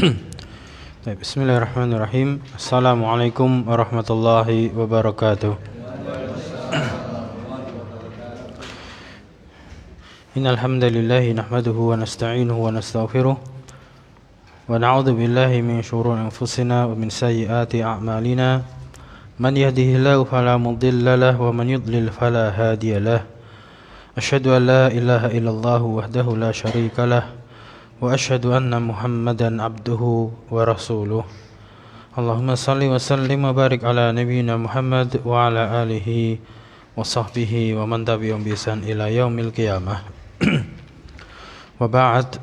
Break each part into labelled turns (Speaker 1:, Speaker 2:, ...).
Speaker 1: Bismillahirrahmanirrahim. Assalamualaikum warahmatullahi wabarakatuh. Innal hamdalillah nahmaduhu wa nasta'inuhu wa nastaghfiruh wa na'udzu billahi min shururi anfusina wa min sayyiati a'malina. Man yahdihillahu fala mudilla lahu wa man yudlil fala hadiya lahu. Asyhadu an la ilaha illallah wahdahu la syarika lahu wa asyhadu anna Muhammadan abduhu wa rasuluh. Allahumma salli wa sallim wa barik ala nabiyyina Muhammad wa ala alihi wa sahbihi wa man tabi'ahum bi ihsan ila yaumil qiyamah. Wa ba'd,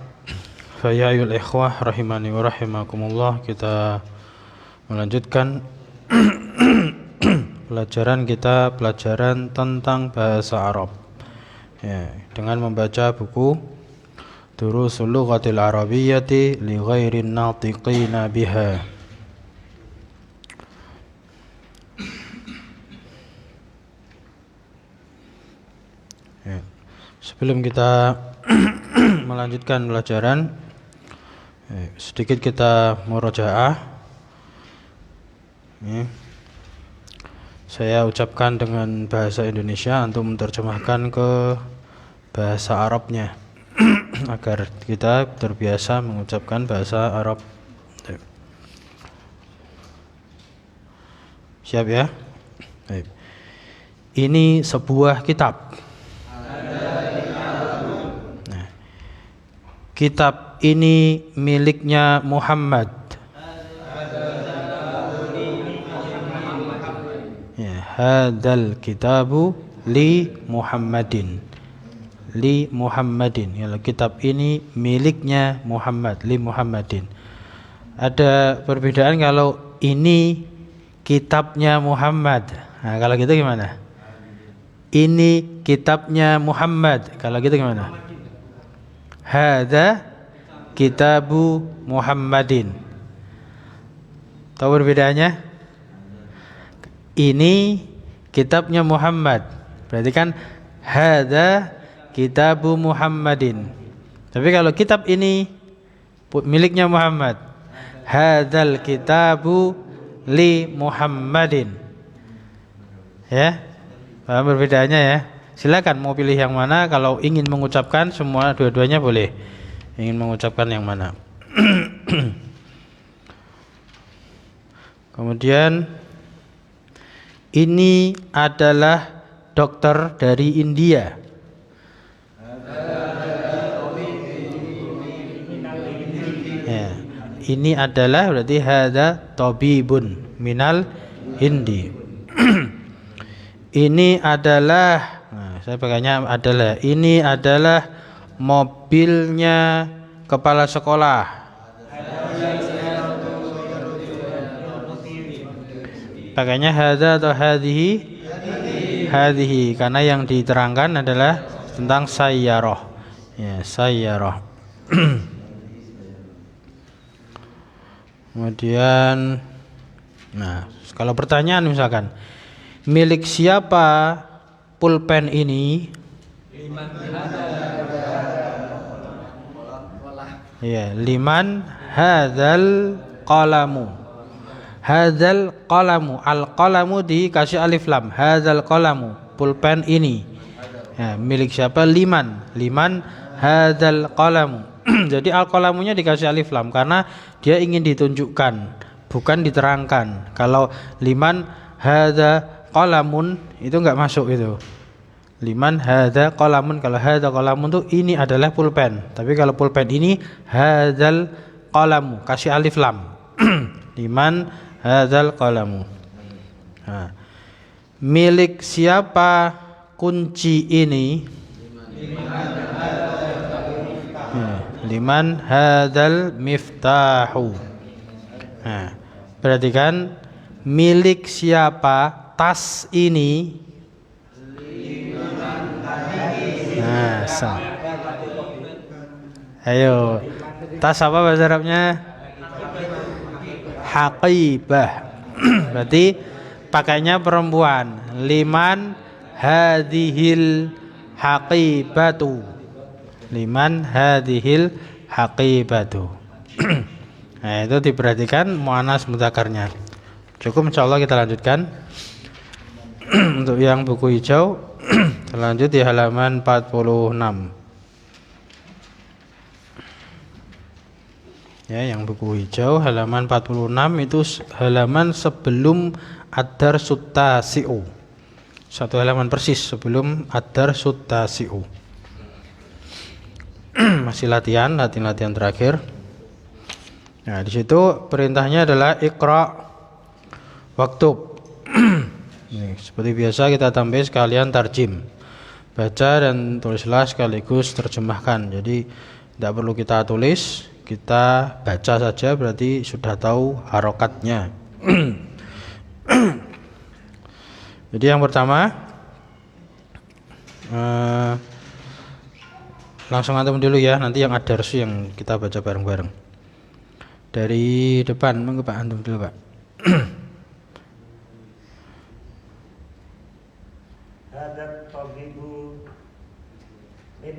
Speaker 1: fa ya ayyuhal ikhwah rahimani wa rahimakumullah, kita melanjutkan pelajaran tentang bahasa Arab ya, dengan membaca buku Durusul Lughatil Arabiyyati li ghairin natiqina biha. Ya. Sebelum kita melanjutkan pelajaran, sedikit kita murojaah. Saya ucapkan dengan bahasa Indonesia untuk menerjemahkan ke bahasa Arabnya agar kita terbiasa mengucapkan bahasa Arab. Siap ya? Baik. Ini sebuah kitab. Nah, kitab ini miliknya Muhammad. Ya, hadzal kitabu li Muhammadin. Li Muhammadin, ya, kitab ini miliknya Muhammad, li Muhammadin. Ada perbedaan kalau ini kitabnya Muhammad. Nah, kalau gitu gimana? Ini kitabnya Muhammad. Kalau gitu gimana? Hadza kitabu Muhammadin. Tahu perbedaannya? Ini kitabnya Muhammad. Berarti kan hadza kitabu Muhammadin. Tapi kalau kitab ini miliknya Muhammad, hadzal kitabu li Muhammadin. Ya, paham perbedaannya ya? Silakan mau pilih yang mana. Kalau ingin mengucapkan semua dua-duanya boleh. Ingin mengucapkan yang mana? Kemudian ini adalah dokter dari India. Ya, ini adalah berarti hadza tabibun minal Hindi. Ini adalah, nah, saya pakainya adalah. Ini adalah mobilnya kepala sekolah. Pakainya hadza atau hadhihi? Hadhihi, karena yang diterangkan adalah tentang sayyarah. Ya, sayyarah. Kemudian, nah, kalau pertanyaan misalkan, milik siapa pulpen ini? Ya, liman hadzal qalamu. Hadzal qalamu, al-qalamu dikasih alif lam. Hadzal qalamu, pulpen ini. Ya, milik siapa? Liman hadzal qalamu. Jadi al-qalamunya dikasih alif lam karena dia ingin ditunjukkan, bukan diterangkan. Kalau liman hadza qalamun itu enggak masuk itu. Liman hadza qalamun, kalau hadza qalamun itu ini adalah pulpen. Tapi kalau pulpen ini hadzal qalamu, kasih alif lam. Liman hadzal qalamu. Nah, milik siapa kunci ini? Liman hadzal miftahu. Nah, berarti kan milik siapa tas ini? Nah, ayo, tas apa bahasa Arabnya? Haqibah. Berarti pakainya perempuan. Liman hadhil haqibatu. Liman hadhil haqibatu. Nah, itu diperhatikan muannas mudzakarnya. Cukup, insyaallah kita lanjutkan. Untuk yang buku hijau lanjut di halaman 46. Ya, yang buku hijau halaman 46 itu halaman sebelum ad-darsu tasi'u. Satu halaman persis sebelum ad-darsu tasi'u. Masih latihan terakhir. Nah, di situ perintahnya adalah iqra waktub. Nih, seperti biasa kita tambah sekalian tarjim. Baca dan tulislah sekaligus terjemahkan. Jadi tidak perlu kita tulis, kita baca saja berarti sudah tahu harokatnya. Jadi yang pertama langsung antum dulu ya, nanti yang ada darsu yang kita baca bareng-bareng. Dari depan, monggo Pak, antum dulu Pak.
Speaker 2: Hadat tabibu min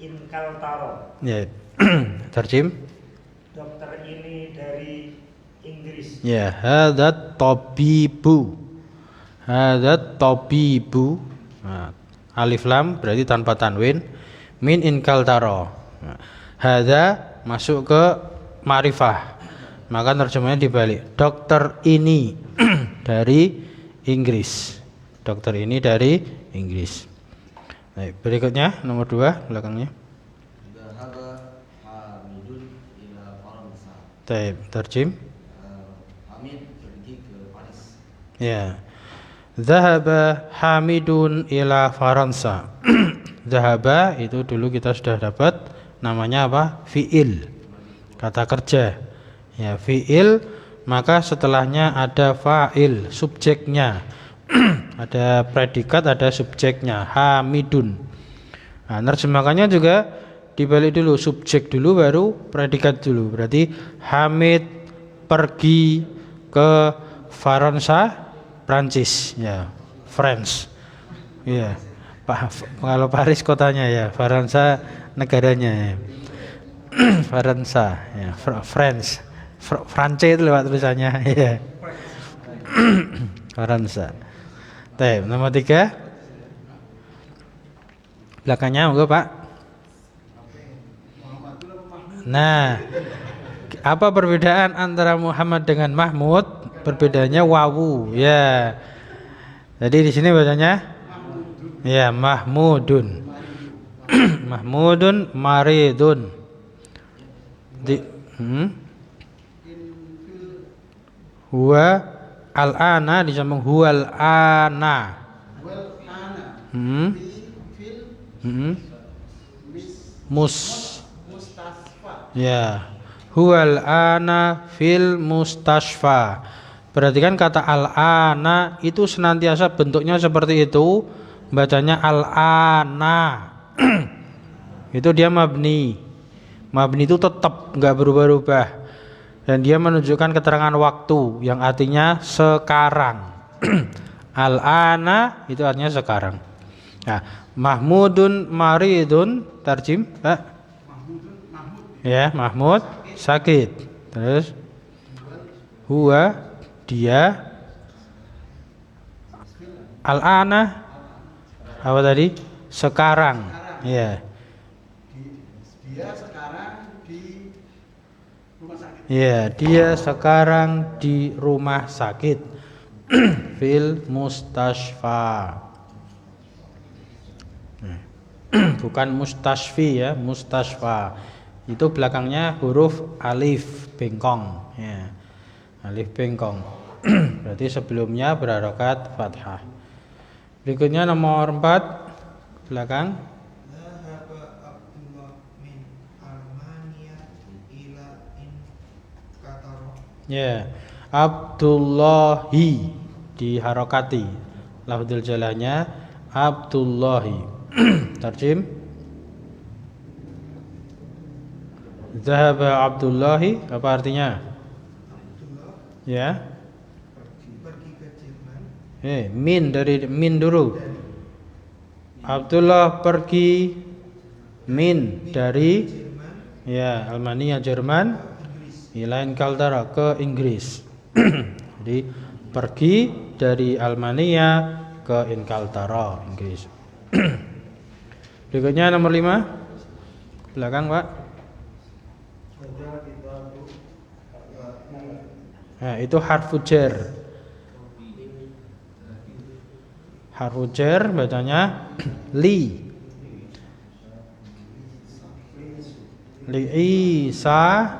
Speaker 2: inkaltaro.
Speaker 1: Ya, tarjim.
Speaker 2: Dokter ini dari Inggris.
Speaker 1: Ya, hadat tabibu. Hadat tabibu. Nah, alif lam berarti tanpa tanwin. Min inkaltaro. Nah, hada masuk ke ma'rifah, maka terjemahnya dibalik. Dokter ini dari Inggris. Dokter ini dari Inggris. Baik, berikutnya nomor 2 belakangnya.
Speaker 3: Dhahaba Hamidun ila Faransa.
Speaker 1: Baik, terjem.
Speaker 3: Hamid pergi ke Paris.
Speaker 1: Ya. Dhahaba Hamidun ila Faransa. Dhahaba itu dulu kita sudah dapat namanya apa? Fi'il. Kata kerja. Ya, fi'il, maka setelahnya ada fa'il, subjeknya. Ada predikat, ada subjeknya. Hamidun. Nah, terjemahkannya juga dibalik dulu, subjek dulu baru predikat dulu. Berarti Hamid pergi ke Faransa, Prancis, ya, France. Ya. Kalau Paris kotanya ya, Faransa negaranya ya. Faransa, ya, France, France itu lewat tulisannya, ya. Faransa. Baik, nomor 3. Belakangnya, monggo Pak. Nah, apa perbedaan antara Muhammad dengan Mahmud? Perbedaannya wawu, ya. Jadi di sini bacanya, ya, Mahmudun. Mahmudun maridun. Huwa al-ana disambung huwal ana. Ya. Huwal ana fil mustasfa. Perhatikan kata al-ana itu senantiasa bentuknya seperti itu, bacanya al-ana. Itu dia mabni. Mabni itu tetap enggak berubah-ubah. Dan dia menunjukkan keterangan waktu yang artinya sekarang. Al-ana itu artinya sekarang. Nah, Mahmudun maridun, tarjim, Pak. Ya, Mahmud sakit. Terus huwa dia, al-ana apa tadi? Sekarang. Ya. Dia sekarang di rumah sakit. Ya, dia sekarang di rumah sakit. Fil mustasfa. Bukan mustasfi ya, mustasfa. Itu belakangnya huruf alif bengkong, ya. Alif bengkong. Berarti sebelumnya berharokat fathah. Berikutnya nomor 4 belakang. Ya, Abdullahi diharokati. Lafdzul jalanya Abdullahi. Tarjim. Zahaba Abdullahi, apa artinya? Ya. Pergi ke Jerman. Min dari min dulu. Abdullah pergi min dari ya Almania Jerman ila Inkaltara, ke Inggris. Jadi pergi dari Almania ke Inkaltara, Inggris. Berikutnya nomor 5 belakang Pak. Nah, itu harfu jar. Harfu jar bacanya li. Li Isa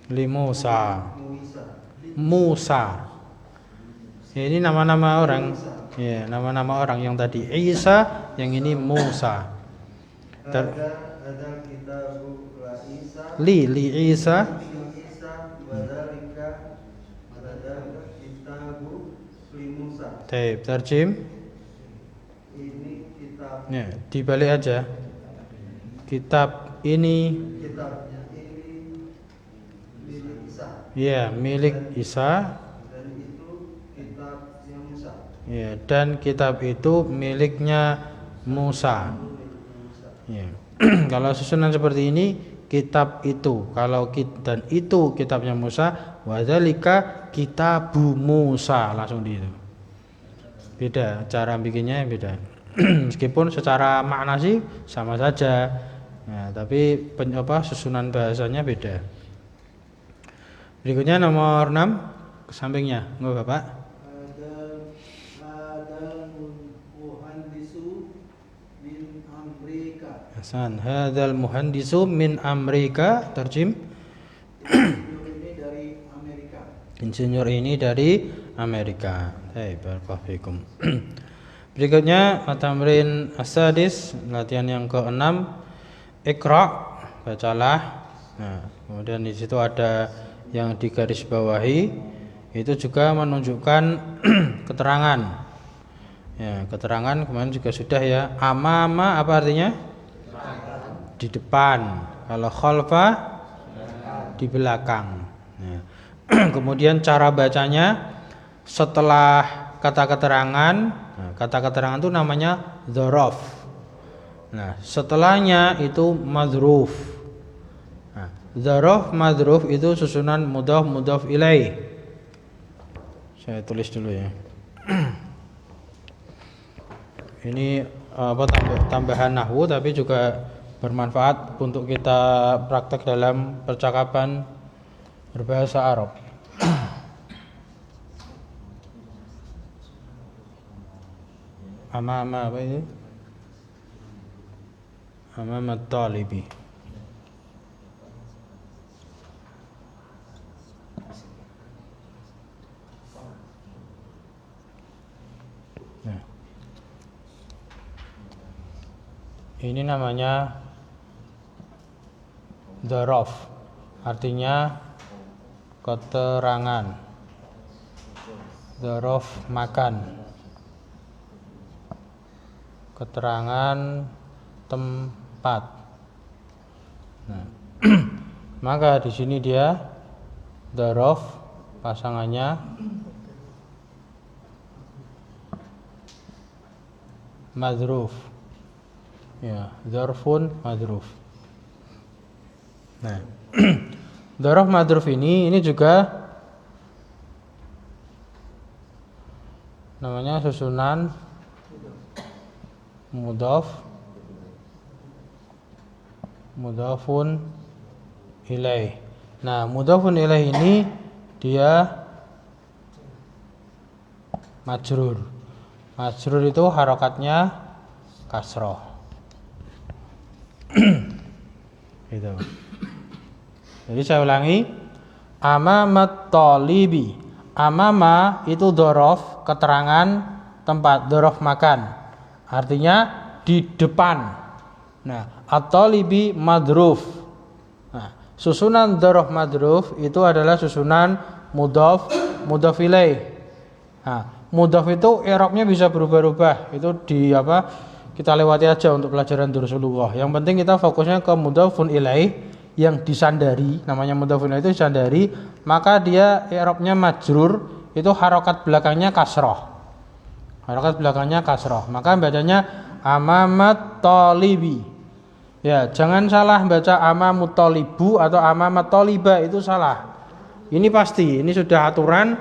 Speaker 1: li Musa. Musa. Ya, ini nama-nama orang. Ya, nama-nama orang yang tadi Isa, yang ini Musa. Li Isa. Taib terjem. Ya, dibalik aja. Kitab ini. Ya, milik Isa. Ya, dan kitab itu miliknya Musa. Ya. Kalau susunan seperti ini, kitab itu, kalau dan itu kitabnya Musa, wadzalika kitabu Musa, langsung di itu. Beda, cara bikinnya beda. Meskipun secara makna sih sama saja. Nah, tapi susunan bahasanya beda. Berikutnya nomor 6 ke sampingnya, enggak Bapak? Hasan, hadzal muhandisu min Amerika, terjem. Insinyur ini dari Amerika. Barakallahu fikum. Berikutnya at-tamrin as-sadis, latihan yang ke-6. Iqra, bacalah. Nah, kemudian di situ ada yang digarisbawahi, itu juga menunjukkan keterangan. Ya, keterangan kemarin juga sudah ya. Amama apa artinya? Di depan. Kalau khalfa di belakang. Nah, kemudian cara bacanya setelah kata keterangan. Nah, kata keterangan itu namanya dzaraf. Nah, setelahnya itu madzruf. Nah, dzaraf madzruf itu susunan mudhaf mudhaf ilaih. Saya tulis dulu ya. Ini tambahan nahwu tapi juga bermanfaat untuk kita praktek dalam percakapan berbahasa Arab. Amama apa ini? Amama talibi. Nah. Ini namanya dzaraf, artinya keterangan. Dzaraf makan. Keterangan tempat. Nah, maka di sini dia dzaraf pasangannya madzruf. Ya, dzarfun madzruf. Nah, dzaraf madzruf ini juga namanya susunan mudhaf mudhafun ilaih. Nah, mudhafun ilaih ini dia majrur. Majrur itu harokatnya kasroh. Gitu. Jadi saya ulangi, amamat talibi. Amama itu dzaraf, keterangan tempat, dzaraf makan. Artinya di depan. Nah, at-talibi madruf. Nah, susunan dzaraf madruf itu adalah susunan mudhaf mudhaf ilaih. Nah, mudhaf itu i'rabnya bisa berubah-ubah. Itu kita lewati aja untuk pelajaran durusul lughah. Yang penting kita fokusnya ke mudhafun ilaih yang disandari, namanya mudhafun ilaih itu disandari, maka dia i'rabnya majrur, itu harokat belakangnya kasroh. Harokat belakangnya kasroh. Maka bacanya amamat talibi. Ya, jangan salah baca amamut talibu atau amamat taliba, itu salah. Ini pasti, ini sudah aturan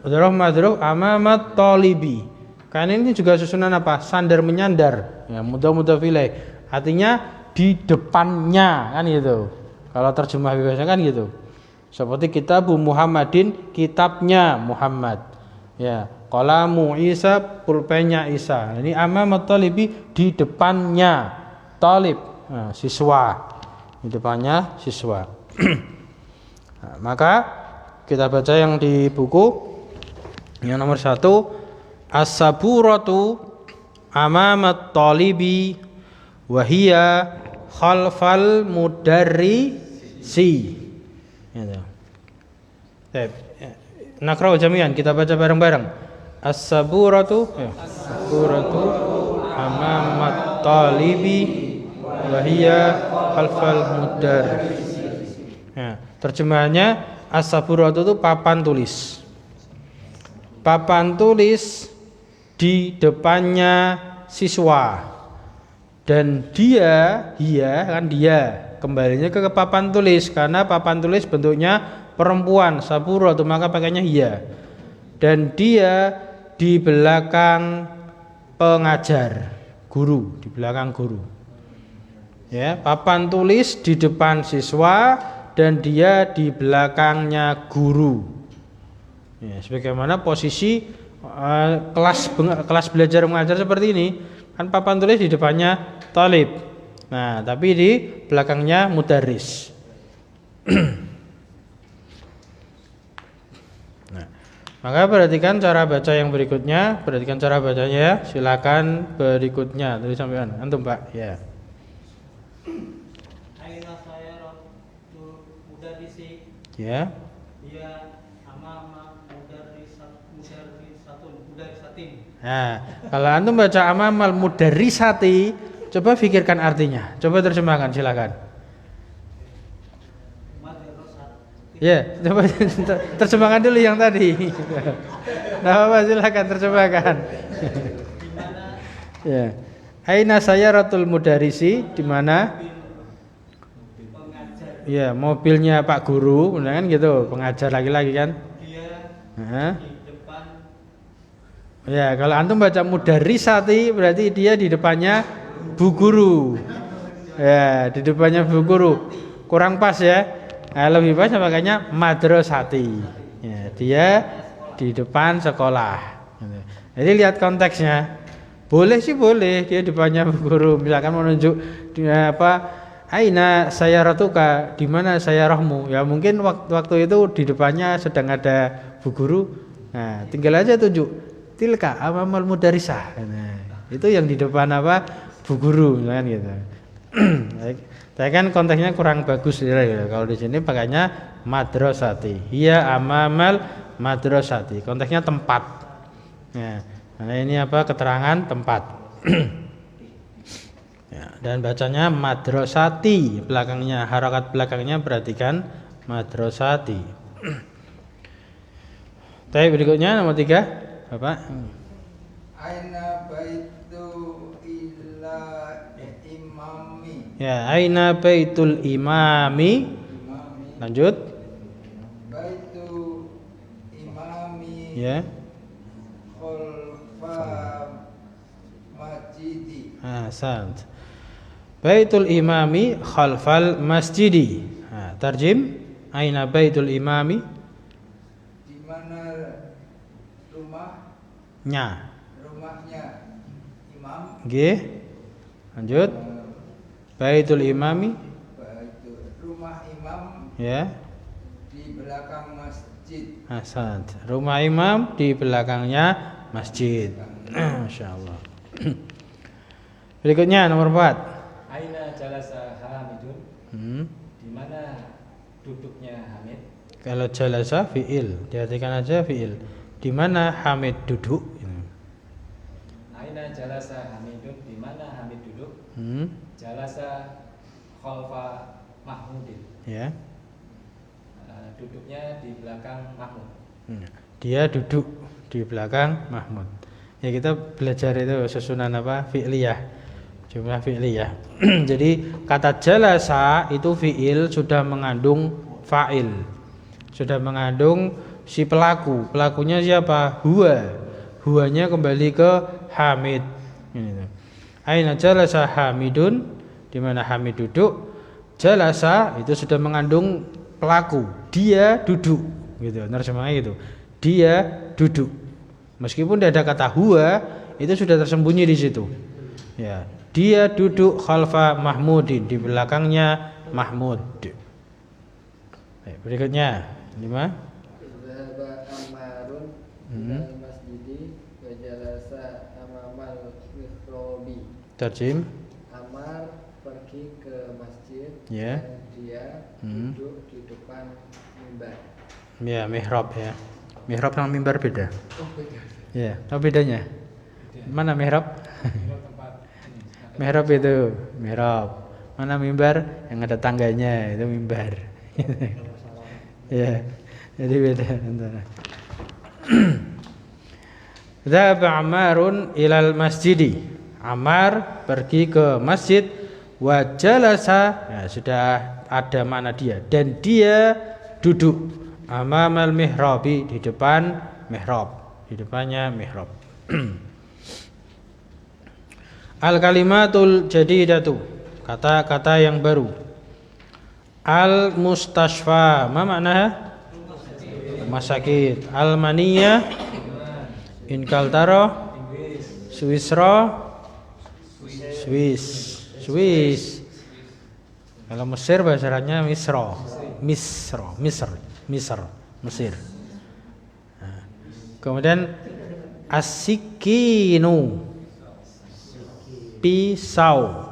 Speaker 1: dzaraf madzruf amamat talibi. Karena ini juga susunan apa? Sandar menyandar. Ya, mudhaf ilaih. Artinya di depannya, kan gitu. Kalau terjemah bebasnya kan gitu. Seperti kitabu Muhammadin, kitabnya Muhammad. Ya, qalamu Isa, pulpennya Isa. Ini amamat talibi, di depannya talib. Nah, siswa, di depannya siswa. Nah, maka kita baca yang di buku yang nomor 1, as-saburatu amamat talibi wahia khalfal mudarrisi. Gitu. Nakra'u jami'an, kita baca bareng-bareng. As-saburatu, as-saburatu amamat talibi wahia khalfal mudar. Ya, terjemahannya as-saburatu itu papan tulis. Papan tulis di depannya siswa. Dan dia kembalinya ke papan tulis karena papan tulis bentuknya perempuan, saburatu, maka pakainya hiya. Dan dia di belakang pengajar, guru, di belakang guru. Ya, papan tulis di depan siswa dan dia di belakangnya guru. Ya, sebagaimana posisi kelas belajar mengajar seperti ini, kan papan tulis di depannya talib. Nah, tapi di belakangnya mudarris. Nah, maka perhatikan cara baca yang berikutnya, perhatikan cara bacanya ya. Silakan berikutnya dari sampean antum, Pak. Ya.
Speaker 4: Aina sayaratul mudarrisi.
Speaker 1: Ya.
Speaker 4: Dia amama mudarrisatin.
Speaker 1: Nah, kalau antum baca amamal mudarrisati, coba pikirkan artinya. Coba terjemahkan, silakan. Ya, coba terjemahkan dulu yang tadi. Nah, apa silakan terjemahkan. Ya. Aina sayaratul mudarrisi, di mana? Ya, mobilnya Pak Guru, benar kan gitu, pengajar lagi-lagi kan? Dia di depan. Ya, kalau antum baca mudarrisati berarti dia di depannya Bu Guru. Ya, di depannya Bu Guru. Kurang pas ya. Nah, lebih pas makanya madrasati. Ya, dia di depan sekolah. Jadi lihat konteksnya. Boleh sih boleh dia di depannya Bu Guru. Misalkan menunjuk aina sayaratuka, di mana sayarahmu? Ya mungkin waktu itu di depannya sedang ada Bu Guru. Nah, tinggal aja tunjuk tilka amamal mudarrisah. Nah, itu yang di depan apa? Bu Guru kan gitu. Saya kan konteksnya kurang bagus ya. Kalau di sini pakainya madrasati. Iya amamal madrasati. Konteksnya tempat. Ya, karena ini apa? Keterangan tempat. Ya, dan bacanya madrasati, belakangnya harakat belakangnya perhatikan madrasati. Tapi berikutnya nomor 3, Bapak.
Speaker 5: Aina baitu illa imami.
Speaker 1: Ya, aina baitul imami. Lanjut.
Speaker 5: Baitu imami.
Speaker 1: Ya.
Speaker 5: Khalfa masjidi.
Speaker 1: Sant. Baitul imami khalfal masjidi. Nah, tarjim. Aina baitul imami?
Speaker 5: Di mana
Speaker 1: Rumahnya
Speaker 5: imam.
Speaker 1: Nggih. Lanjut. Baitul imami.
Speaker 5: Rumah imam
Speaker 1: Ya.
Speaker 5: di belakang masjid.
Speaker 1: Sant. Rumah imam di belakangnya masjid. Masyaallah. Berikutnya nomor 4.
Speaker 4: Aina jalasa Hamidun. Di mana duduknya Hamid?
Speaker 1: Kalau jalasa fiil, diartikan aja fiil. Di mana Hamid duduk?
Speaker 4: Aina jalasa Hamidun, di mana Hamid duduk? Jalasa khalfa Mahmudin.
Speaker 1: Ya.
Speaker 4: Duduknya di belakang Mahmud.
Speaker 1: Dia duduk di belakang Mahmud. Ya kita belajar itu susunan apa? Fi'liyah. Jumlah fi'liyah. Jadi kata jalasa itu fi'il sudah mengandung fa'il. Sudah mengandung si pelaku. Pelakunya siapa? Huwa. Huwanya kembali ke Hamid. Gitu. Aina jalasa Hamidun, di mana Hamid duduk. Jalasa itu sudah mengandung pelaku. Dia duduk. Gitu. Terjemahnya gitu. Dia duduk. Meskipun tidak ada kata huwa, itu sudah tersembunyi di situ. Ya, dia duduk khalfa Mahmudin, di belakangnya Mahmud. Berikutnya 5.
Speaker 5: Zahaba Ammarun ilal masjidi wa jalasa amamal mihrabi.
Speaker 1: Terjem.
Speaker 5: Ammar pergi ke masjid
Speaker 1: Ya.
Speaker 5: dan dia duduk di depan mimbar.
Speaker 1: Ya, mihrab ya. Mihrab sama mimbar beda. Ya, apa bedanya? Mana mihrab? Mihrab itu mihrab. Mana mimbar? Yang ada tangganya itu mimbar. Ya, jadi beda antara. Dzahaba Ammarun ilal masjidi. Ammar pergi ke masjid wa jalasa. Ya, sudah ada mana dia, dan dia duduk amamal mihrabi, di depan mihrab. Di depannya mihrab. Al kalimatul jadidatu, kata-kata yang baru. Al mustashfa, ma makna? Rumah sakit. Al maniyah, inkaltaro, Swisro, Swiss. Kalau Mesir bahasa Arabnya Misro, Mesir. Kemudian asikinu, pisau,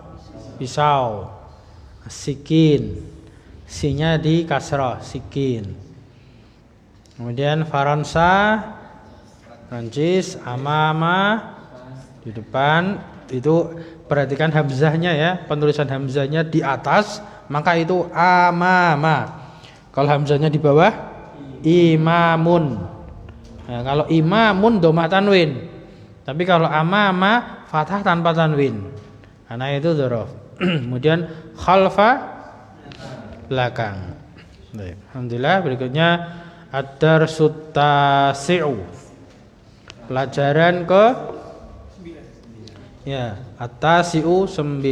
Speaker 1: asikin, sinya di kasrah, sikin. Kemudian Faransa, Prancis, amama, di depan. Itu perhatikan hamzahnya ya, penulisan hamzahnya di atas, maka itu amama. Kalau hamzahnya di bawah, imamun. Nah, kalau imamun domah tanwin. Tapi kalau amama fathah tanpa tanwin. Karena itu dzaraf. Kemudian khalfa, belakang. Baik. Alhamdulillah, berikutnya ad-darsut tasi'u. Pelajaran ke ya, at-tasi'u 9.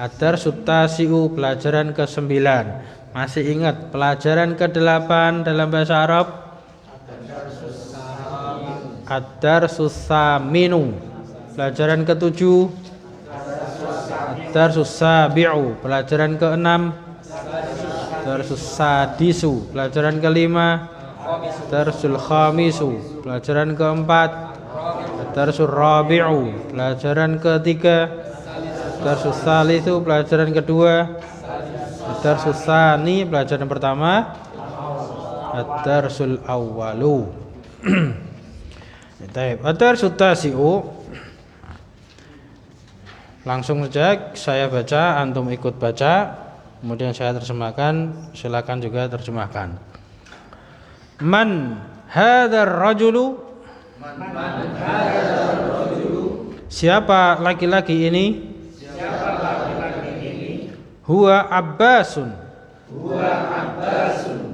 Speaker 1: Ad-darsut tasi'u, pelajaran ke-9. Masih ingat pelajaran ke-8 dalam bahasa Arab? Ad-darsus saminu, pelajaran ke-7. Ad-darsus sabi'u, pelajaran ke-6. Ad-darsus sadisu, pelajaran ke-5. Ad-darsul khamisu, pelajaran ke-4. Ad-darsul rabi'u, pelajaran ke-3. Ad-darsus salisu, pelajaran ke-2. Ad-darsus sani, pelajaran pertama. Ad-darsul awwalu. Ad-darsut tasi'u, langsung saja saya baca, antum ikut baca, kemudian saya terjemahkan, silakan juga terjemahkan. Man hadzal rajulu, siapa laki-laki ini? Huwa Abbasun,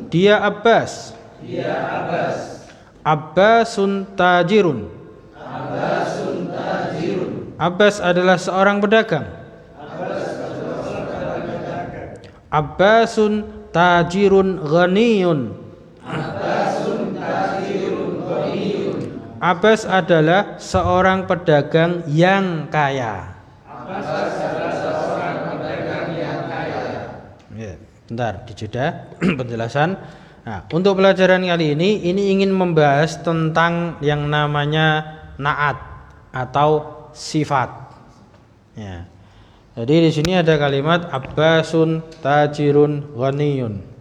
Speaker 1: dia Abbas. Abbasun tajirun, Abbas adalah seorang pedagang. Abbasun tajirun ghaniyun, Abbas adalah seorang pedagang yang kaya. Ya, bentar dijeda penjelasan. Nah, untuk pelajaran kali ini ingin membahas tentang yang namanya naat atau sifat. Ya. Jadi di sini ada kalimat Abbasun tajirun ghaniyun.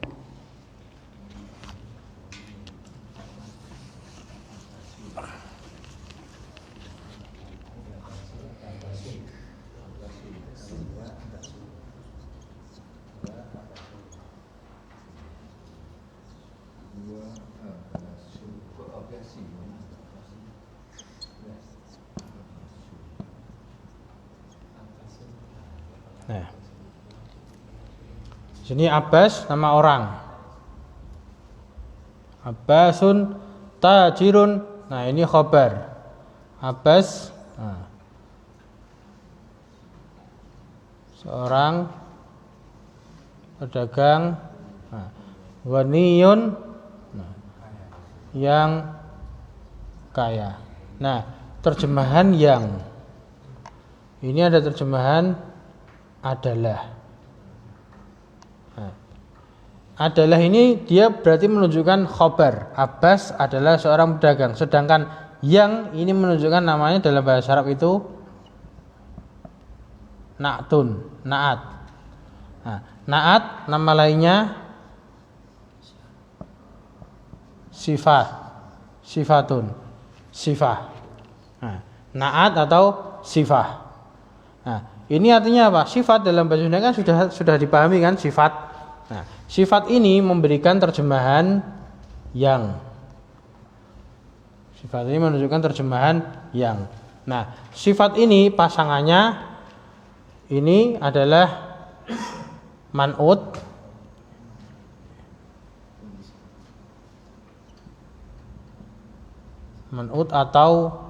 Speaker 1: Nah. Sini Abbas nama orang. Abbasun tajirun. Nah, ini khobar. Abbas seorang pedagang, ghaniyun yang kaya. Nah, terjemahan yang ini ada terjemahan adalah. Adalah ini dia berarti menunjukkan khobar. Abbas adalah seorang pedagang. Sedangkan yang ini menunjukkan namanya dalam bahasa Arab itu na'tun, na'at. Nah, na'at nama lainnya sifah, sifatun, sifah. Nah, na'at atau sifah. Nah, ini artinya apa? Sifat dalam bahasa Sunda kan sudah dipahami kan sifat. Nah, sifat ini memberikan terjemahan yang. Sifat ini menunjukkan terjemahan yang. Nah, sifat ini pasangannya ini adalah man'ut atau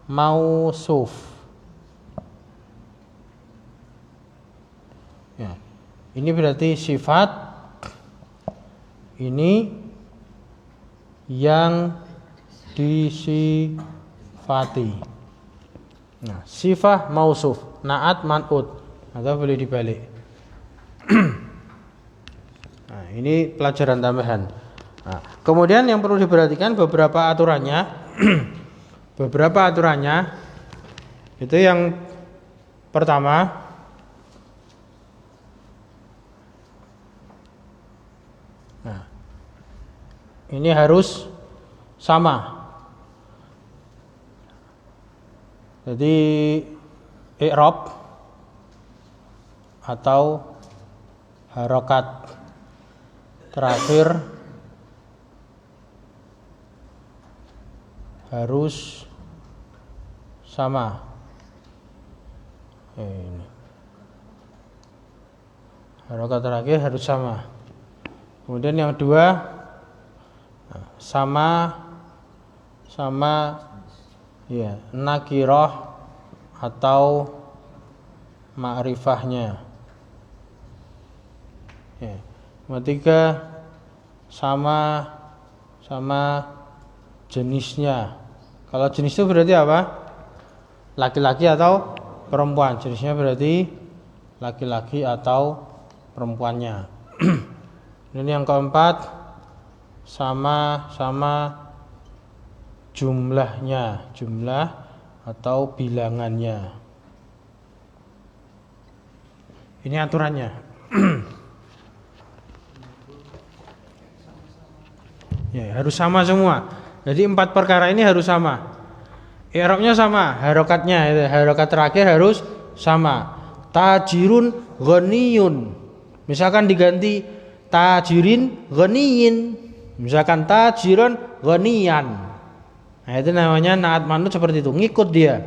Speaker 1: mausuf. Ya. Ini berarti sifat ini yang disifati. Nah, sifah mausuf, naat man'ut, atau boleh dibalik. Nah, ini pelajaran tambahan. Nah, kemudian yang perlu diperhatikan beberapa aturannya. Beberapa aturannya itu yang pertama, nah, ini harus sama. Jadi i'rab atau harokat terakhir harus sama. Ini harokat terakhir harus sama. Kemudian yang kedua sama ya nakirah atau ma'rifahnya. Ya. Ketiga sama jenisnya. Kalau jenis itu berarti apa? Laki-laki atau perempuan. Jenisnya berarti laki-laki atau perempuannya. Ini yang keempat sama jumlahnya, jumlah atau bilangannya. Ini aturannya. Ya, harus sama semua. Jadi 4 perkara ini harus sama. I'rabnya sama, harokatnya itu, harokat terakhir harus sama. Tajirun ghaniyun. Misalkan diganti tajirin ghaniyin. Misalkan tajiran ghaniyan. Nah, itu namanya naat manut seperti itu, ngikut dia.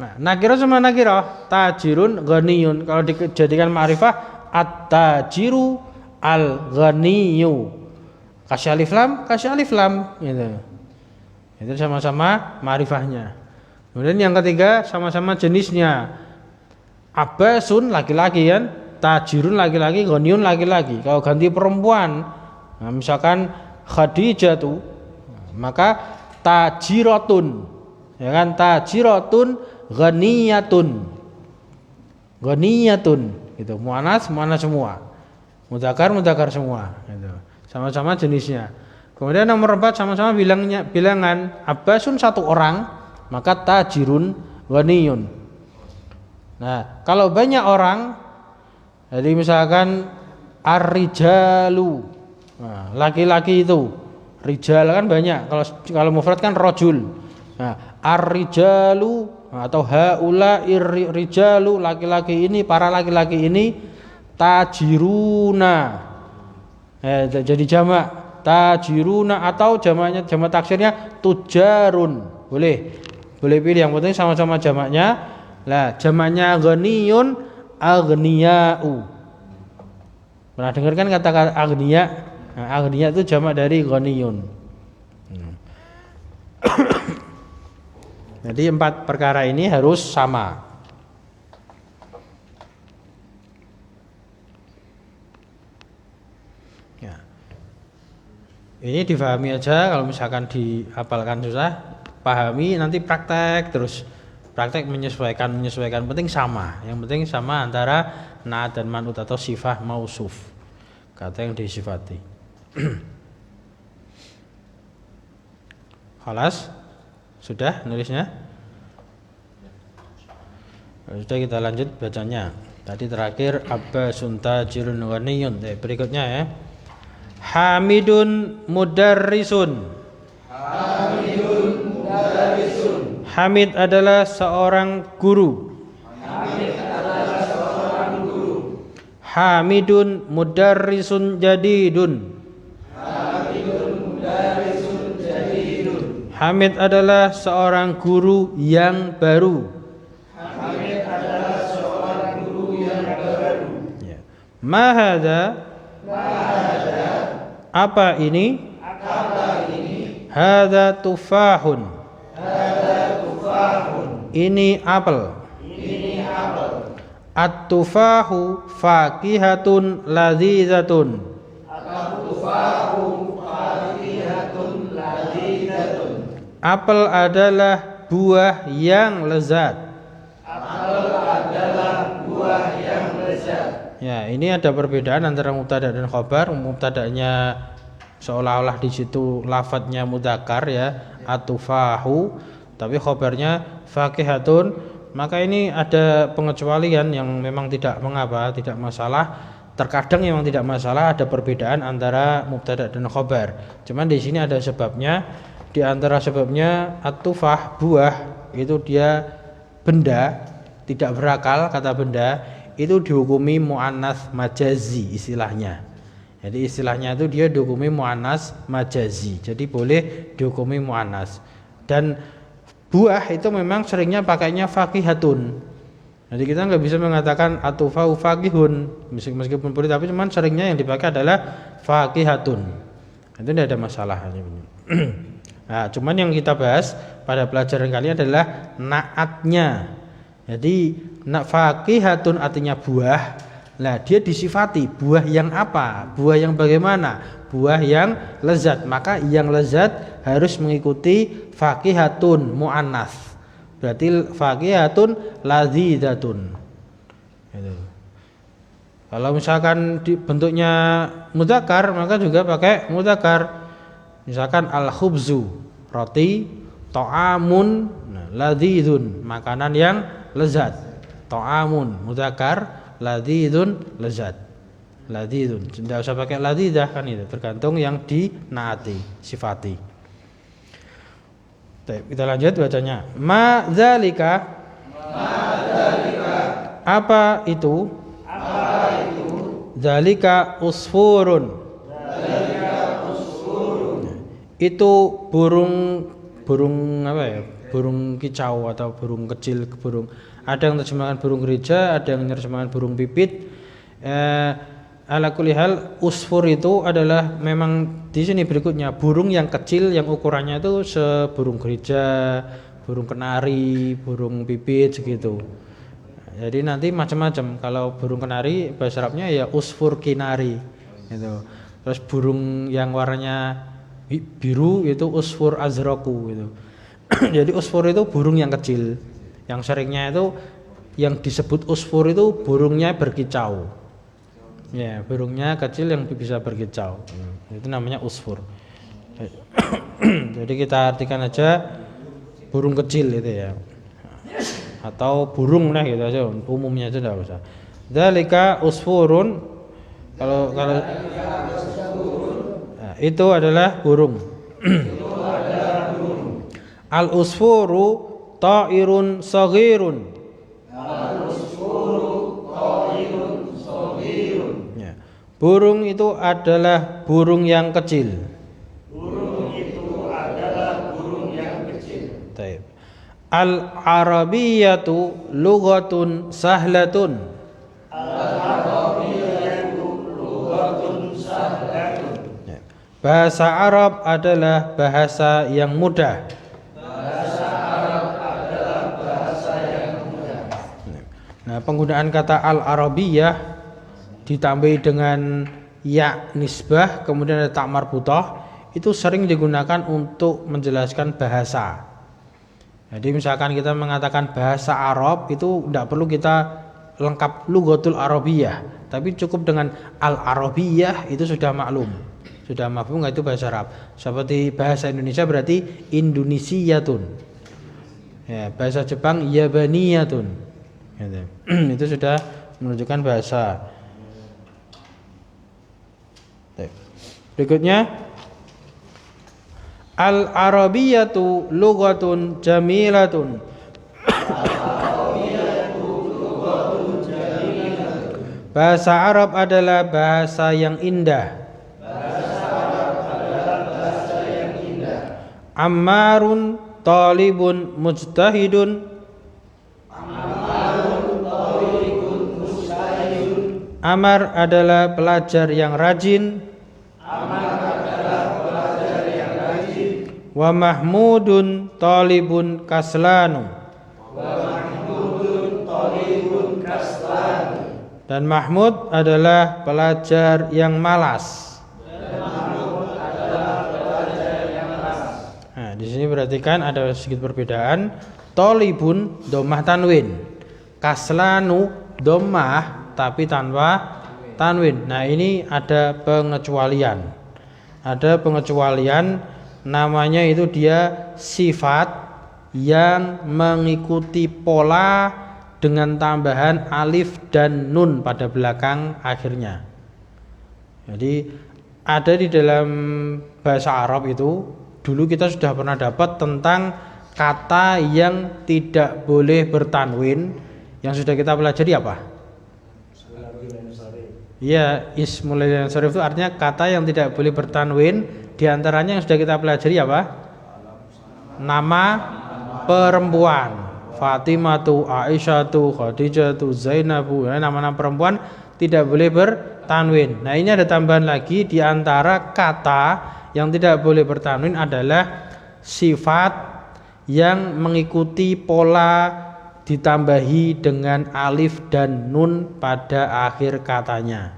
Speaker 1: Nah, nakirah sama nakirah, tajirun ghaniyun. Kalau dijadikan ma'rifah, at-tajiru al-ghaniyu. Kasih alif lam gitu. Itu sama-sama ma'rifahnya. Kemudian yang ketiga sama-sama jenisnya. Abbasun laki-laki kan, tajirun laki-laki, ghaniyun laki-laki. Kalau ganti perempuan, nah, misalkan Khadijah tuh, maka tajiratun. Ya kan, tajiratun ghaniyatun. Ghaniyatun gitu. Muannas semua. Mudzakkar semua gitu. Sama-sama jenisnya. Kemudian nomor 4 sama-sama bilangan. Abbasun satu orang, maka tajirun ghaniyun. Nah, kalau banyak orang, jadi misalkan ar-rijalu, nah, laki-laki itu, rijal kan banyak. Kalau mufrad kan rajul. Nah, ar-rijalu atau haula rijalu, laki-laki ini, para laki-laki ini tajiruna. Jadi jamak tajiruna atau jamak taksirnya tujarun. Boleh pilih, yang penting sama-sama jamaknya. Lah, jamaknya ghaniyun aghniya'u. Pernah dengar kan kata aghniya? Nah, aghniya itu jamak dari ghaniyun. Jadi 4 perkara ini harus sama. Ya. Ini difahami aja, kalau misalkan dihafalkan susah, pahami nanti praktek terus. Praktek menyesuaikan penting sama. Yang penting sama antara na'at dan man'ut atau sifah mausuf. Kata yang disifati. Khalas? Sudah nulisnya? Sudah, kita lanjut bacanya. Tadi terakhir Abbasun tajirun ghaniyun. Berikutnya ya. Hamidun mudarrisun. Hamid adalah seorang guru. Hamidun mudarrisun jadidun. Hamid adalah seorang guru yang baru. Ya. Ma hadza? Apa ini? Hadza tufahun. Ini apel. At-tufahu fakihatun ladzizatun. Apel adalah buah yang lezat. Ya, ini ada perbedaan antara mubtada dan khabar. Mubtadanya seolah-olah di situ lafadznya mudzakkar ya, at-tufahu, tapi khabarnya fakihatun. Maka ini ada pengecualian yang memang tidak mengapa, tidak masalah. Terkadang memang tidak masalah, ada perbedaan antara mubtada dan khabar. Cuman di sini ada sebabnya. Di antara sebabnya at-tufah, buah, itu dia benda, tidak berakal, kata benda itu dihukumi muannas majazi istilahnya. Jadi istilahnya itu dia dihukumi muannas majazi. Jadi boleh dihukumi muannas. Dan buah itu memang seringnya pakainya fakihatun. Jadi kita nggak bisa mengatakan atufau fakihun meskipun boleh, tapi cuman seringnya yang dipakai adalah fakihatun. Itu tidak ada masalah. Nah, cuman yang kita bahas pada pelajaran kali ini adalah naatnya. Jadi fakihatun artinya buah. Nah, dia disifati buah yang apa? Buah yang bagaimana? Buah yang lezat. Maka yang lezat harus mengikuti fakihatun muannas. Berarti fakihatun ladzidatun. Gitu. Kalau misalkan bentuknya mudzakkar, maka juga pakai mudzakkar. Misalkan al-khubzu, roti, ta'amun, ladzidun, makanan yang lezat. Ta'amun mudzakkar, ladzidun lezat. Ladzidun, tidak usah pakai ladzidah kan itu, tergantung yang dinaati, sifati. Kita lanjut bacanya. Ma dzalika. Apa itu? Dzalika usfurun. Itu burung apa ya? Burung kicau atau burung kecil, burung. Ada yang terjemahkan burung gereja, ada yang terjemahkan burung pipit. Ala kulli hal, usfur itu adalah memang di sini berikutnya burung yang kecil yang ukurannya itu seburung gereja, burung kenari, burung pipit segitu. Jadi nanti macam-macam. Kalau burung kenari bahasa Arabnya ya usfur kinari gitu. Terus burung yang warnanya biru itu usfur azraku gitu. Jadi usfur itu burung yang kecil. Yang seringnya itu yang disebut usfur itu burungnya berkicau. Ya, burungnya kecil yang bisa berkicau. Itu namanya usfur. Jadi kita artikan aja burung kecil itu ya. Atau burung lah gitu aja, umumnya aja enggak usah. Dzalika usfurun, kalau nah, itu adalah burung. Al usfuru ta'irun saghirun. Ya. Burung itu adalah burung yang kecil. Al-arabiyatu lughatun sahlatun. Bahasa Arab adalah bahasa yang mudah. Nah, penggunaan kata al-arabiyah ditambahi dengan ya nisbah kemudian ada ta marbutah itu sering digunakan untuk menjelaskan bahasa. Jadi misalkan kita mengatakan bahasa Arab itu tidak perlu kita lengkap lughatul arabiyah, tapi cukup dengan al-arabiyah itu sudah maklum. Sudah mafhum nggak itu bahasa Arab. Seperti bahasa Indonesia berarti Indonesiyatun. Ya, bahasa Jepang Yabaniyatun. Gitu. Itu sudah menunjukkan bahasa. Berikutnya al-arabiyatu lughatun jamilatun. Bahasa Arab adalah bahasa yang indah. Ammarun talibun mujtahidun. Amar adalah pelajar yang rajin. Wa mahmudun talibun kaslanu. Dan Mahmud adalah pelajar yang malas. Nah, di sini perhatikan ada sedikit perbedaan. Talibun dhammah tanwin, kaslanu dhammah tapi tanpa tanwin. Nah, ini ada pengecualian. Ada pengecualian, namanya itu dia sifat yang mengikuti pola dengan tambahan alif dan nun pada belakang akhirnya. Jadi ada di dalam bahasa Arab itu dulu kita sudah pernah dapat tentang kata yang tidak boleh bertanwin, yang sudah kita pelajari apa? Iya, ismul lail sharif itu artinya kata yang tidak boleh bertanwin. Di antaranya yang sudah kita pelajari apa? Nama perempuan. Fatimatu, Aisyatu, Khadijatu, Zainabu. Nama-nama perempuan tidak boleh bertanwin. Nah, ini ada tambahan lagi, di antara kata yang tidak boleh bertanwin adalah sifat yang mengikuti pola ditambahi dengan alif dan nun pada akhir katanya.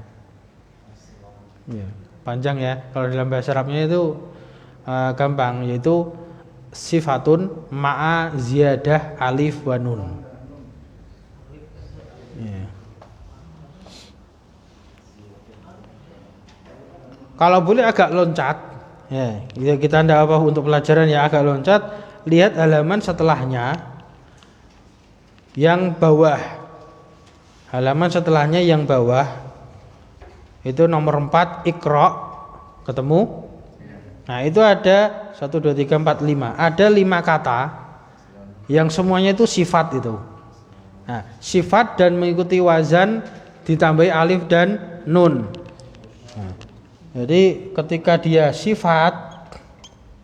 Speaker 1: Ya, panjang ya. Kalau dalam bahasa Arabnya itu gampang, yaitu sifatun ma'a ziyadah alif wa nun. Ya. Kalau boleh agak loncat, ya kita tidak apa untuk pelajaran ya, agak loncat. Lihat halaman setelahnya yang bawah. Halaman setelahnya yang bawah itu nomor 4 Iqra, ketemu? Nah, itu ada 1, 2, 3, 4, 5. Ada 5 kata yang semuanya itu sifat itu. Nah, sifat dan mengikuti wazan ditambahi alif dan nun. Nah, jadi ketika dia sifat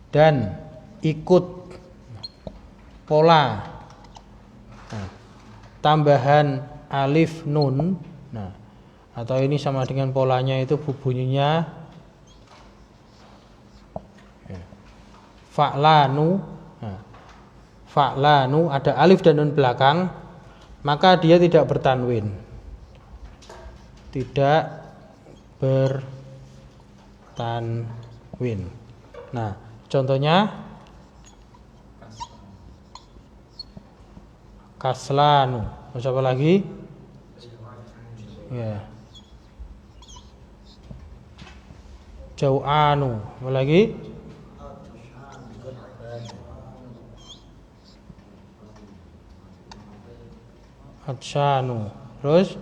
Speaker 1: dan ikut pola tambahan alif nun, nah, atau ini sama dengan polanya itu bunyinya fa'lanu. Nah, fa'lanu ada alif dan nun belakang, maka dia tidak bertanwin. Tidak bertanwin. Nah, contohnya kaslanu. Siapa lagi? Ya. Jau'anu. Apa lagi? Atsyanu. Terus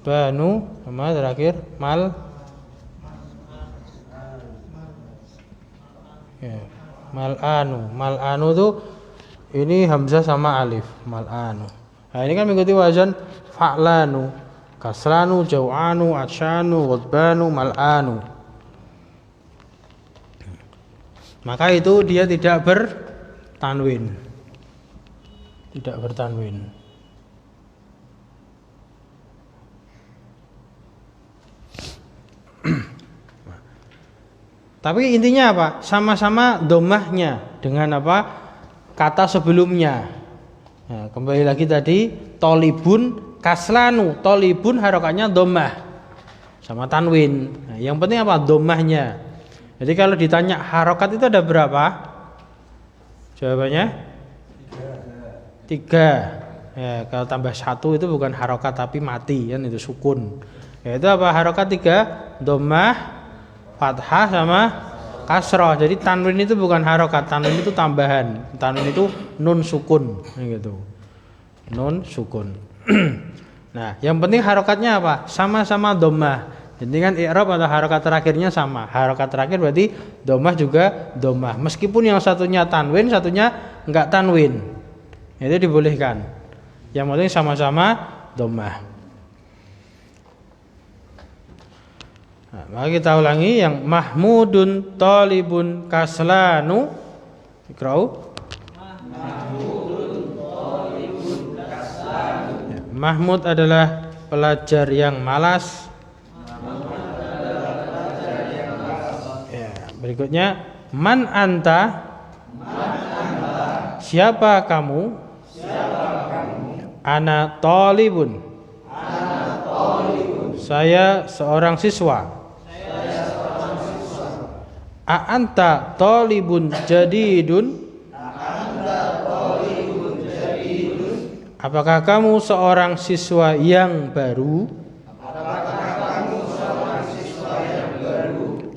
Speaker 1: Banu sama terakhir mal ya, mal'anu tuh ini hamzah sama alif, mal'anu. Nah, ini kan mengikuti wazan fa'lanu, kasranu, jau'anu, atsyanu, ghadbanu, mal'anu. Maka itu dia tidak bertanwin. Tidak bertanwin. Tapi intinya apa? Sama-sama domahnya dengan apa? Kata sebelumnya. Nah, kembali lagi tadi tolibun kaslanu. Tolibun harokatnya domah sama tanwin. Nah, yang penting apa? Domahnya. Jadi kalau ditanya harokat itu ada berapa? Jawabannya 3. Ya, kalau tambah 1 itu bukan harokat tapi mati kan, itu sukun. Ya, itu apa? Harokat 3, domah, fathah sama kasroh. Jadi tanwin itu bukan harokat, tanwin itu tambahan. Tanwin itu nun sukun gitu. Nun sukun. Nah, yang penting harokatnya apa? Sama-sama domah. Jadi kan i'rab atau harokat terakhirnya sama. Harokat terakhir berarti domah juga domah. Meskipun yang satunya tanwin, satunya enggak tanwin. Itu dibolehkan. Yang penting sama-sama domah. Nah, mari kita ulangi yang mahmudun talibun kaslanu. Ikra'u. Mahmudun talibun kaslanu. Ya, Mahmud adalah pelajar yang malas. Ya, berikutnya man anta. Siapa kamu? Ana talibun. Saya seorang siswa. A anta talibun jadidun. Apakah kamu seorang siswa yang baru?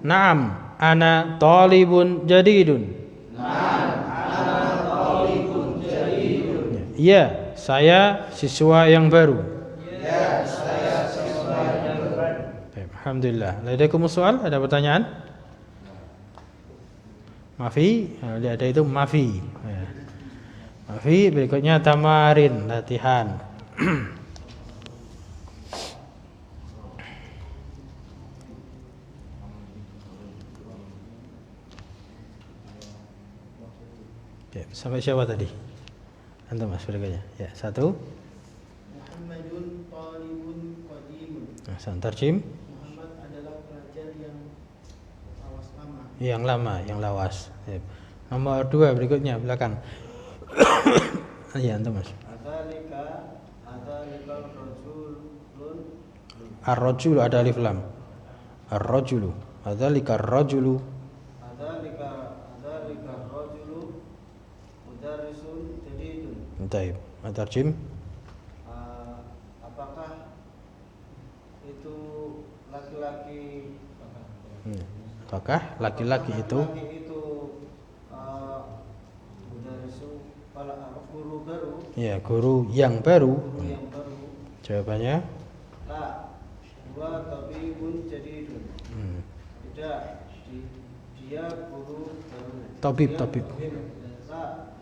Speaker 1: Naam, ana talibun jadidun. Ya, saya siswa yang baru. Alhamdulillah. Ladaikumus soal? Ada pertanyaan? Mafi? Ada itu mafi. Ya. Mafi, berikutnya tamarin, latihan. Ya, sampai siapa tadi? Antum Mas berikutnya. Ya, 1.
Speaker 5: Muhammadun talibun qadimun.
Speaker 1: Nah, terjem.
Speaker 5: Muhammad adalah pelajar yang lawas lama.
Speaker 1: Yang lama, yang lawas. Ya. Nomor 2 berikutnya belakang. Ya, antum Mas.
Speaker 5: Adzalika rajulun.
Speaker 1: Ar-rajulu ada alif lam. Ar-rajulu. Adzalika ar-rajulu.
Speaker 5: Adzalika rajulu mudarrisun jadidun.
Speaker 1: Baik. Terjem.
Speaker 5: Apakah itu laki-laki?
Speaker 1: Apakah laki-laki itu?
Speaker 5: Mudarrisun guru baru.
Speaker 1: Ya, guru yang baru.
Speaker 5: Guru yang baru.
Speaker 1: Jawabannya?
Speaker 5: La, huwa tabibun jadidun. Tidak, dia guru baru.
Speaker 1: Tabib.
Speaker 5: La,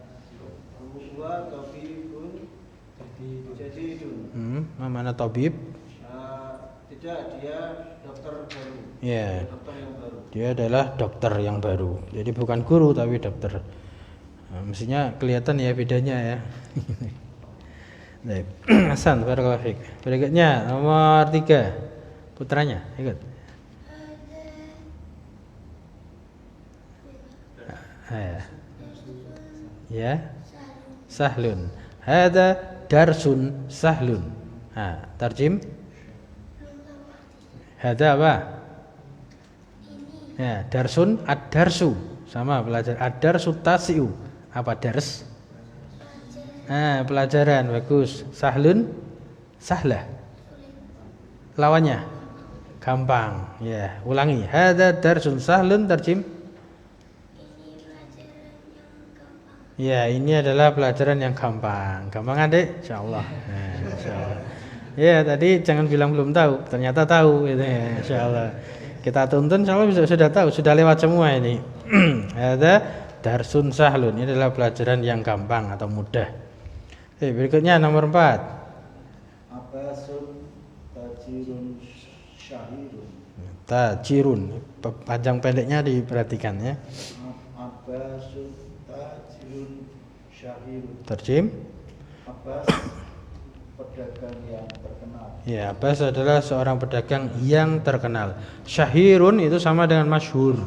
Speaker 5: huwa tabibun jadidun.
Speaker 1: Mana tabib?
Speaker 5: Tidak, dia dokter baru.
Speaker 1: Ya,
Speaker 5: Dokter yang baru.
Speaker 1: dia adalah dokter yang baru. Jadi bukan guru tapi dokter. Nah, mestinya kelihatan ya bedanya ya. Baik. Hasan, barakallahu fiik. Berikutnya nomor 3. Putranya, ikut. Ya. Sahlun. Hada darsun sahlun. Tarjim. Hada apa? Ya, darsun ad-darsu. Sama pelajar ad-darsu tasiu. Apa dars? Pelajaran bagus. Sahlun sahlah. Lawannya gampang. Ya, ulangi. Hada darsun sahlun tarjim. Ya, ini adalah pelajaran yang gampang. Gampang Adik? Insyaallah. Insyaallah. Ya, tadi jangan bilang belum tahu, ternyata tahu gitu ya. Insyaallah. Kita tuntun insyaallah sudah tahu, sudah lewat semua ini. Ada darsun sahlun, ini adalah pelajaran yang gampang atau mudah. Berikutnya nomor 4.
Speaker 5: Abasun tajirun syahirun.
Speaker 1: Tajirun, panjang pendeknya diperhatikan ya.
Speaker 5: Abasun tajirun syahirun.
Speaker 1: Terjem.
Speaker 5: Abbas pedagang yang terkenal.
Speaker 1: Ya, Abbas adalah seorang pedagang yang terkenal. Syahirun itu sama dengan masyhur.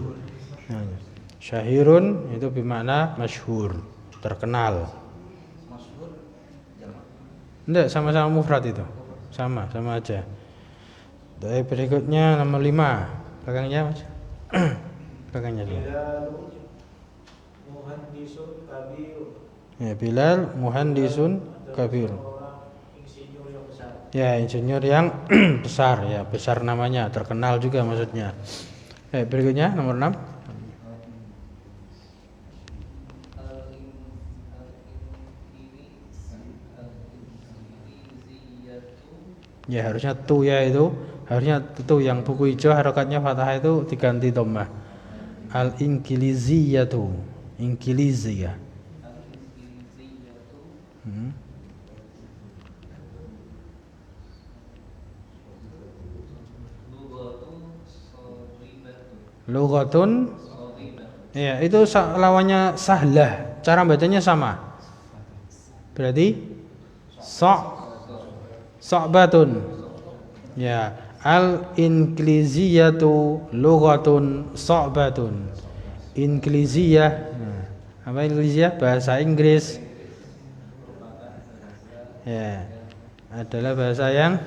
Speaker 1: Syahirun itu bermakna masyhur, terkenal.
Speaker 3: Masyhur jamak.
Speaker 1: Enggak, sama-sama mufrad itu. Sama aja. Dari berikutnya nomor 5. Belakangnya Mas. Belakangnya dia.
Speaker 2: Muhandisun kabir.
Speaker 1: Ya, Bilal muhandisun kabir.
Speaker 2: Insinyur yang besar.
Speaker 1: Ya, insinyur yang besar ya, besar namanya, terkenal juga maksudnya. Berikutnya nomor 6. Ya, harusnya tu ya itu, harusnya tu yang buku hijau harokatnya fathah itu diganti dhammah. Al-Inqiliziyatu, Inqiliziyah. Lughatun. Ya, itu lawannya sahlah. Cara bacanya sama. Berarti so'batun. Ya, al-inqiliziyatu lughatun so'batun. Inqiliziyah. Apa Inqiliziyah? Bahasa Inggris. Ya, adalah bahasa yang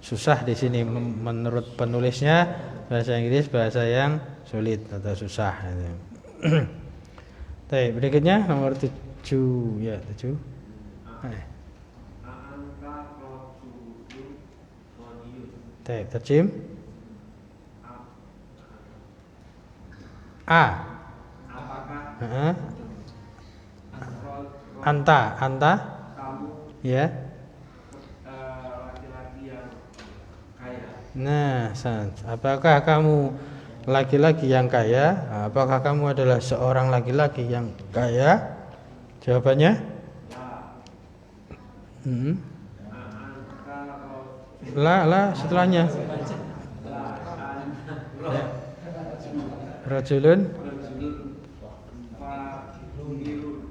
Speaker 1: susah di sini menurut penulisnya. Bahasa Inggris bahasa yang sulit atau susah. Baik, berikutnya nomor 7 ya, 7. Baik, terjem. A.
Speaker 2: Apakah
Speaker 1: Anta
Speaker 2: kamu
Speaker 1: ya.
Speaker 2: laki-laki yang kaya?
Speaker 1: Nah, apakah kamu laki-laki yang kaya? Apakah kamu adalah seorang laki-laki yang kaya? Jawabannya? La setelahnya. Ya. Rajulun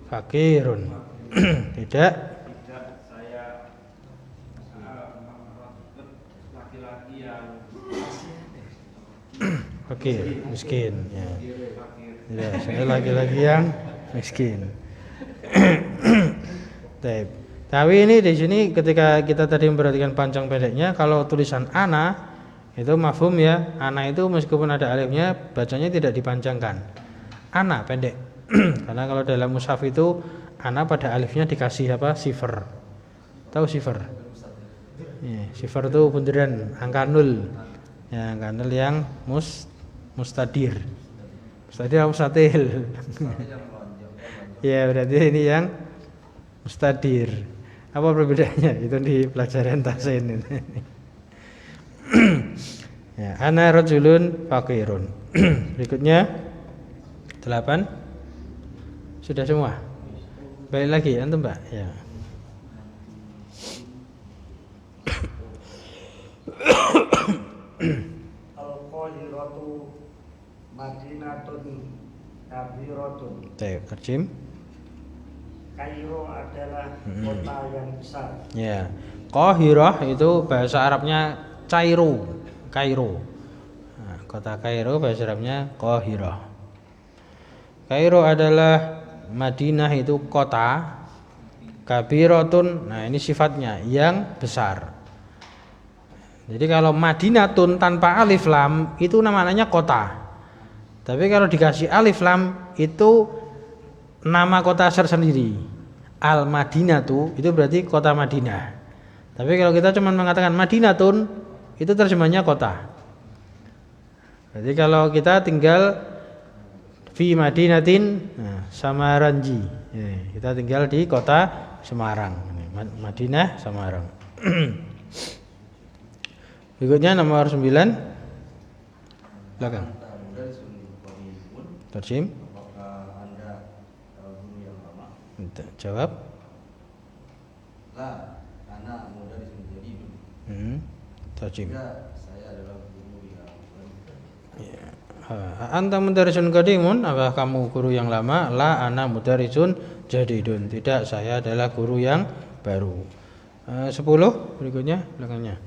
Speaker 1: fakirun. Tidak.
Speaker 2: Saya laki-laki yang
Speaker 1: Fakir, miskin ya. Tidak, saya laki-laki yang miskin. Tapi ini di sini ketika kita tadi memperhatikan panjang pendeknya, kalau tulisan ana itu mafhum ya. Ana itu meskipun ada alifnya bacanya tidak dipanjangkan. Ana pendek. Karena kalau dalam mushaf itu ana pada alifnya dikasih apa? Sifar. Tahu sifar? Ya, sifar itu bunderan angka 0. Ya, angka 0 yang mustadir. Mustadir apa mustatil? Ya, berarti ini yang mustadir. Apa perbedaannya? Itu di pelajaran tahsin ini. Ya, ana rajulun fakirun. Berikutnya 8. Sudah semua? Balik lagi antum, Mbak? Ya.
Speaker 2: Al-Qahiratu Madinatun Kabiratun.
Speaker 1: Terjem.
Speaker 2: Kairo adalah kota yang besar.
Speaker 1: Ya. Qahirah itu bahasa Arabnya Kairo. Nah, kota Kairo bahasa Arabnya Qahirah. Kairo adalah Madinah itu kota. Kabiratun, nah ini sifatnya yang besar. Jadi kalau Madinatun tanpa alif lam itu namanya kota. Tapi kalau dikasih alif lam itu nama kota tersendiri. Al-Madinatu itu berarti kota Madinah. Tapi kalau kita cuma mengatakan Madinatun itu terjemahnya kota. Berarti kalau kita tinggal fi Madinatin Samaranji, ya, kita tinggal di kota Semarang. Madinah Semarang. Berikutnya nomor 9. Belakang. Terjem.
Speaker 3: Apakah Anda guru yang lama?
Speaker 1: Jawab.
Speaker 3: La, anak muda menjadi ibu.
Speaker 1: Terjem.
Speaker 3: Tidak, saya adalah guru yang baru.
Speaker 1: Ya. Anta mudarrisun qadimun, apakah kamu guru yang lama? La, ana mudarrisun jadidun. Tidak, saya adalah guru yang baru. 10 berikutnya belakangnya.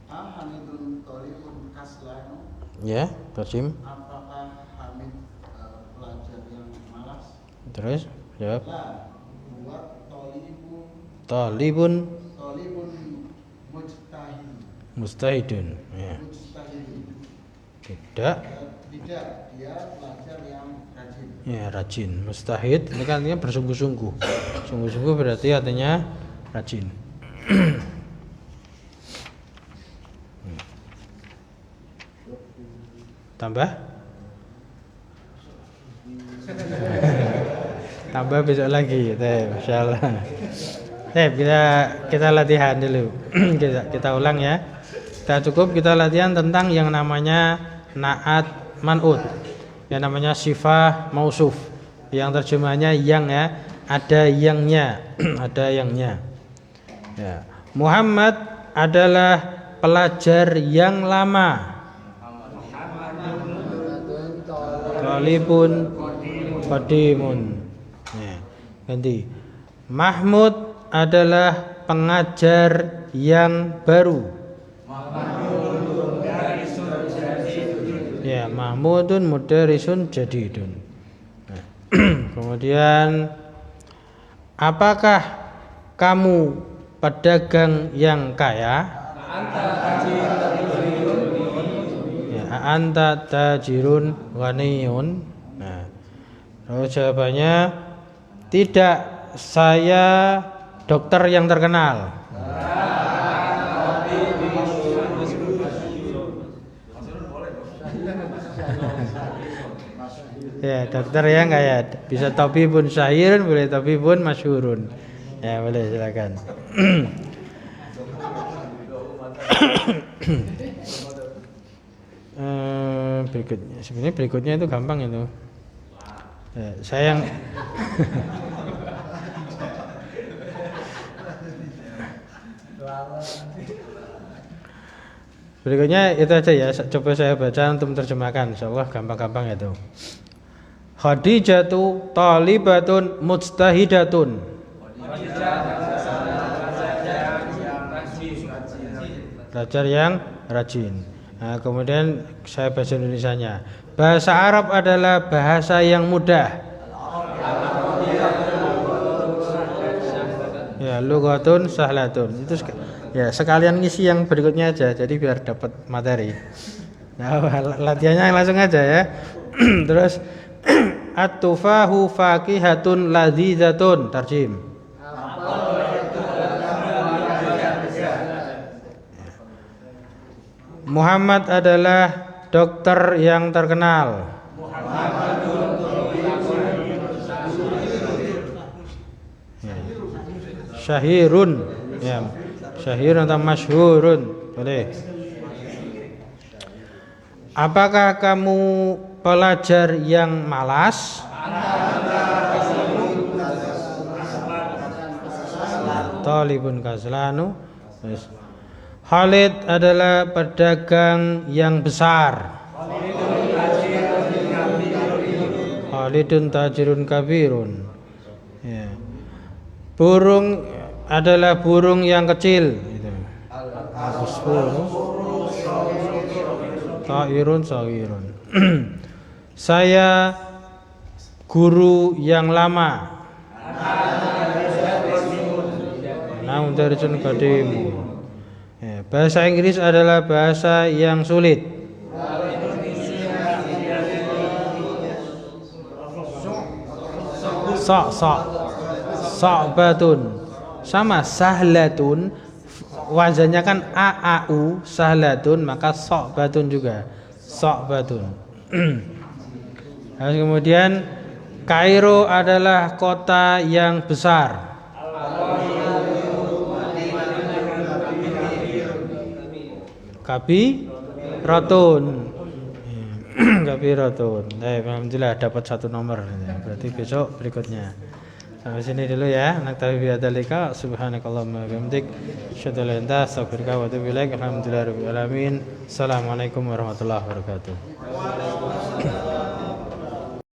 Speaker 5: Hamidun Thoriqun Kaslanu.
Speaker 1: Ya, terjem.
Speaker 5: Apakah Hamid pelajar
Speaker 1: Terus jawab.
Speaker 3: La huwa
Speaker 1: Talibun
Speaker 3: talibun
Speaker 1: mustahidun. Ya.
Speaker 3: mujtahidun.
Speaker 1: Tidak.
Speaker 3: Tidak, dia pelajar yang rajin.
Speaker 1: Ya, rajin. Mustahid ini kan artinya bersungguh-sungguh. Sungguh-sungguh berarti artinya rajin. Tambah? Tambah besok lagi. Masyaallah. Kita latihan dulu. kita ulang ya. Kita cukup kita latihan tentang yang namanya na'at man'ut. Yang namanya sifah mausuf. Yang terjemahnya yang ya, ada yangnya, ada yangnya. Ya. Muhammad adalah pelajar yang lama. Talibun qadimun. Ya. Ganti. Mahmud adalah pengajar yang baru. Ya, Mahmudun mudarisun jadidun. Nah, kemudian apakah kamu pedagang yang kaya? Ya, anta tajirun ghaniyun. Nah, terus jawabannya tidak, saya dokter yang terkenal. Ya, dokter yang kaya. Bisa tabibun syahirun, boleh tabibun masyhurun. Ya, boleh silakan. Berikutnya, sebenarnya berikutnya itu gampang itu. Ya, sayang. Berikutnya itu aja ya, coba saya baca untuk menerjemahkan. Insyaallah gampang-gampang itu. Khadijatu talibatun mujtahidatun. Belajar yang rajin. Nah, kemudian saya bahasa Indonesianya. Bahasa Arab adalah bahasa yang mudah. Ya, lughatun sahlatun. Itu ya, sekalian ngisi yang berikutnya aja, jadi biar dapat materi. Nah, latihannya langsung aja ya. Terus at-tufahu fakihatun ladzizatun. Tarjim. Muhammad adalah dokter yang terkenal. Syahirun. Ya. Syahirun atau masyhurun. Boleh. Apakah kamu pelajar yang malas? Talibun kaslanu. Khalid adalah pedagang yang besar. Khalidun tajirun kabirun. Ya. Burung adalah burung yang kecil. Ta'irun sawirun. Saya guru yang lama. Namun dari qadimu. Ya, bahasa Inggris adalah bahasa yang sulit. Sa'batun. Sama sahlatun, wazannya kan aau, sahlatun, maka sa'batun juga. Sa'batun. Lalu kemudian Kairo adalah kota yang besar. Kabiratun. Kabiratun. Alhamdulillah dapat 1 nomor. Berarti besok berikutnya. Sampai sini dulu ya. Naktafi bihadzalika. Subhanakallahumma wa bihamdik, asyhadu an la ilaha illa anta, astaghfiruka wa atubu ilaik. Alhamdulillahirabbil alamin. Assalamualaikum warahmatullahi wabarakatuh.